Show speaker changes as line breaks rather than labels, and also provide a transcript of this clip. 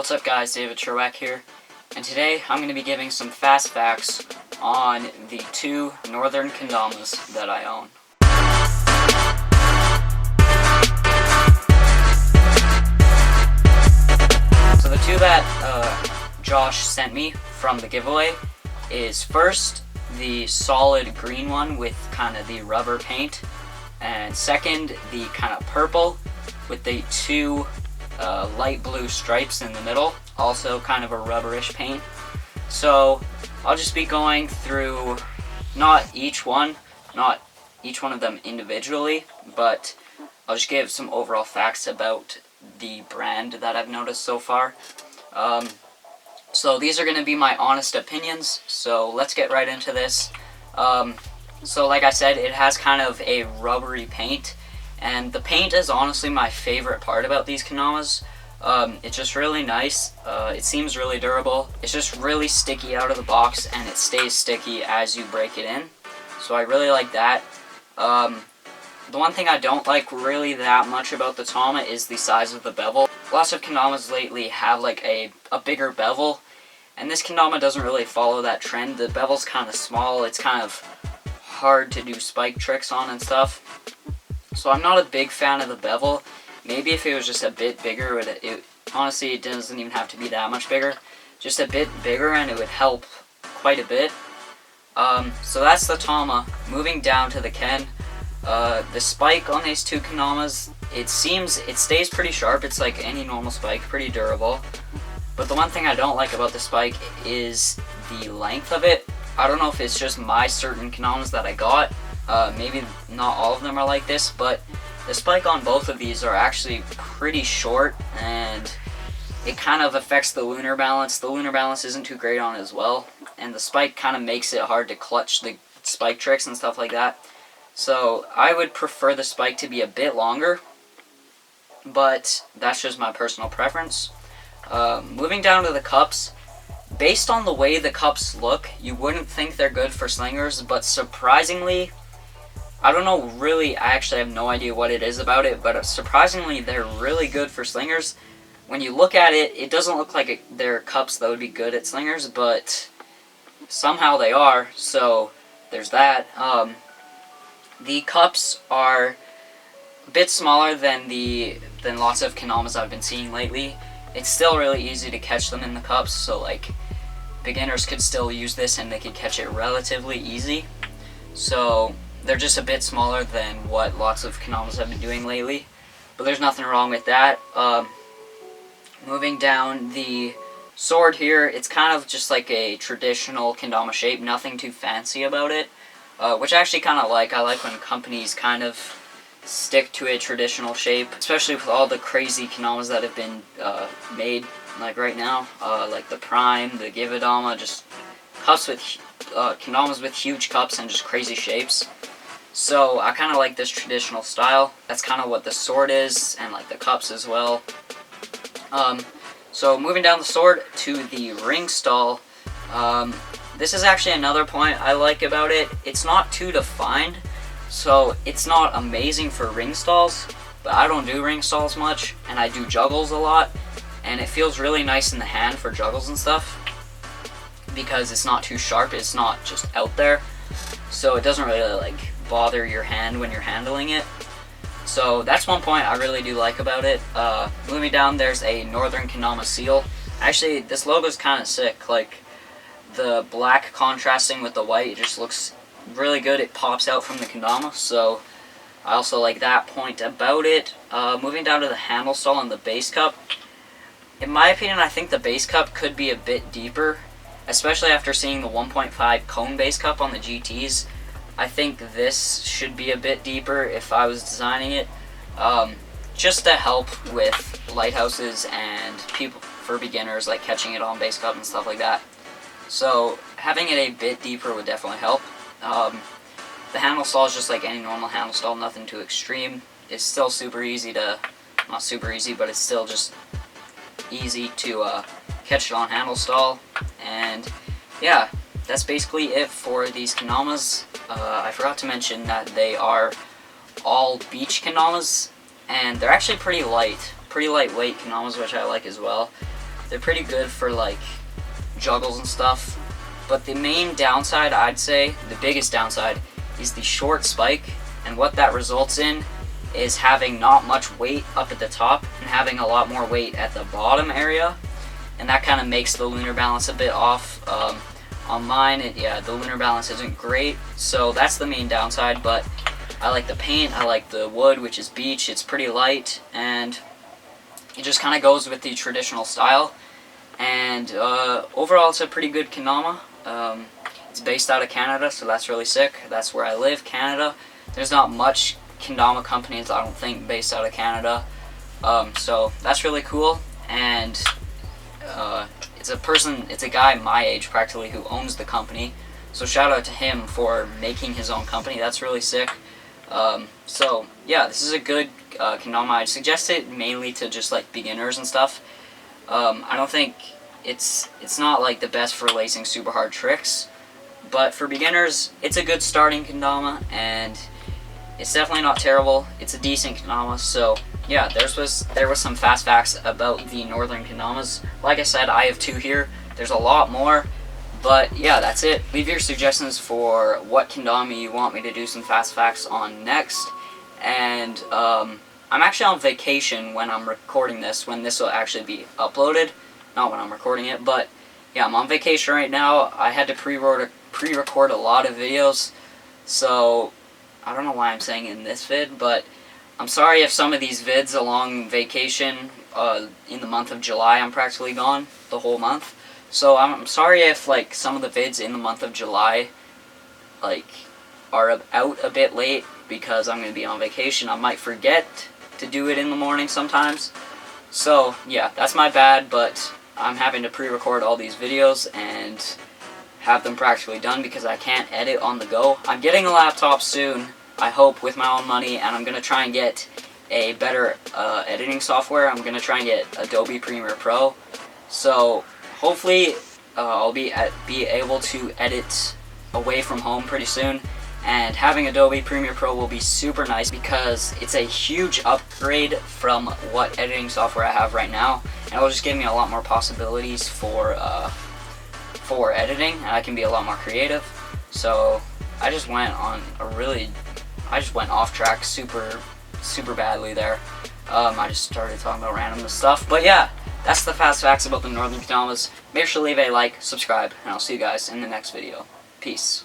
What's up guys, David Sherwack here, and today I'm going to be giving some fast facts on the two northern Kendamas that I own. So the two that Josh sent me from the giveaway is first the solid green one with kind of the rubber paint, and second the kind of purple with the two light blue stripes in the middle, also kind of a rubberish paint. So I'll just be going through not each one of them individually, but I'll just give some overall facts about the brand that I've noticed so far. So these are going to be my honest opinions, so let's get right into this. So like I said, it has kind of a rubbery paint, and the paint is honestly my favorite part about these Kendamas. It's just really nice. It seems really durable. It's just really sticky out of the box, and it stays sticky as you break it in. So I really like that. The one thing I don't like really that much about the Tama is the size of the bevel. Lots of Kendamas lately have like a bigger bevel, and this Kendama doesn't really follow that trend. The bevel's kind of small. It's kind of hard to do spike tricks on and stuff. So I'm not a big fan of the bevel. Maybe if it was just a bit bigger, honestly, it doesn't even have to be that much bigger. Just a bit bigger and it would help quite a bit. So that's the Tama. Moving down to the Ken. The spike on these two Kendamas, it stays pretty sharp. It's like any normal spike, pretty durable. But the one thing I don't like about the spike is the length of it. I don't know if it's just my certain Kendamas that I got. Maybe not all of them are like this, but the spike on both of these are actually pretty short, and it kind of affects the lunar balance. The lunar balance isn't too great on it as well, and the spike kind of makes it hard to clutch the spike tricks and stuff like that. So I would prefer the spike to be a bit longer, but that's just my personal preference. Moving down to the cups. Based on the way the cups look, you wouldn't think they're good for slingers, but surprisingly, I don't know really, I actually have no idea what it is about it, but surprisingly they're really good for slingers. When you look at it, it doesn't look like they're cups that would be good at slingers, but somehow they are, so there's that. The cups are a bit smaller than lots of Kendamas I've been seeing lately. It's still really easy to catch them in the cups, so like beginners could still use this and they could catch it relatively easy. So they're just a bit smaller than what lots of Kendamas have been doing lately, but there's nothing wrong with that. Moving down the sword here, it's kind of just like a traditional Kendama shape, nothing too fancy about it, which I actually kind of like. I like when companies kind of stick to a traditional shape, especially with all the crazy Kendamas that have been made, like right now, like the Prime, the Givedama, just cups with Kendamas with huge cups and just crazy shapes. So I kind of like this traditional style. That's kind of what the sword is, and like the cups as well. So moving down the sword to the ring stall. This is actually another point I like about it. It's not too defined, so it's not amazing for ring stalls, but I don't do ring stalls much, and I do juggles a lot, and it feels really nice in the hand for juggles and stuff, because it's not too sharp, it's not just out there, so it doesn't really like bother your hand when you're handling it. So that's one point I really do like about it. Moving down, there's a Northern Kendama seal. Actually, this logo is kind of sick, like the black contrasting with the white, it just looks really good. It pops out from the Kendama, so I also like that point about it. Moving down to the handle stall and the base cup. In my opinion, I think the base cup could be a bit deeper, especially after seeing the 1.5 cone base cup on the GTs. I think this should be a bit deeper if I was designing it, just to help with lighthouses and people for beginners, like catching it on base cup and stuff like that. So having it a bit deeper would definitely help. The handle stall is just like any normal handle stall, nothing too extreme. It's still super easy to, not super easy, but it's still just easy to catch it on handle stall. And yeah, that's basically it for these Kendamas. I forgot to mention that they are all beach Kendamas, and they're actually pretty lightweight Kendamas, which I like as well. They're pretty good for like juggles and stuff. But the main downside, I'd say, the biggest downside, is the short spike. And what that results in is having not much weight up at the top and having a lot more weight at the bottom area. And that kind of makes the lunar balance a bit off. On mine, the lunar balance isn't great. So that's the main downside, but I like the paint, I like the wood, which is beech. It's pretty light, and it just kind of goes with the traditional style. And overall, it's a pretty good kendama. It's based out of Canada, so that's really sick. That's where I live, Canada. There's not much kendama companies, I don't think, based out of Canada. So that's really cool. And it's a guy my age practically who owns the company. So shout out to him for making his own company. That's really sick. So yeah, this is a good kendama. I'd suggest it mainly to just like beginners and stuff. I don't think it's not like the best for lacing super hard tricks, but for beginners, it's a good starting kendama, and it's definitely not terrible. It's a decent kendama. So yeah, there was some fast facts about the northern kendamas. Like I said, I have 2 here. There's a lot more. But yeah, that's it. Leave your suggestions for what kendama you want me to do some fast facts on next. And I'm actually on vacation when I'm recording this, when this will actually be uploaded. Not when I'm recording it, but yeah, I'm on vacation right now. I had to pre-record a lot of videos, so I don't know why I'm saying in this vid, but I'm sorry if some of these vids along vacation, in the month of July, I'm practically gone the whole month. So I'm sorry if like some of the vids in the month of July like are out a bit late because I'm going to be on vacation. I might forget to do it in the morning sometimes. So yeah, that's my bad, but I'm having to pre-record all these videos and have them practically done because I can't edit on the go. I'm getting a laptop soon, I hope, with my own money, and I'm going to try and get a better editing software. I'm going to try and get Adobe Premiere Pro. So hopefully I'll be able to edit away from home pretty soon, and having Adobe Premiere Pro will be super nice because it's a huge upgrade from what editing software I have right now, and it will just give me a lot more possibilities for editing, and I can be a lot more creative. So I just went off track super badly there. I just started talking about random stuff, but yeah, that's the fast facts about the northern kendamas. Make sure to leave a like, subscribe, and I'll see you guys in the next video. Peace.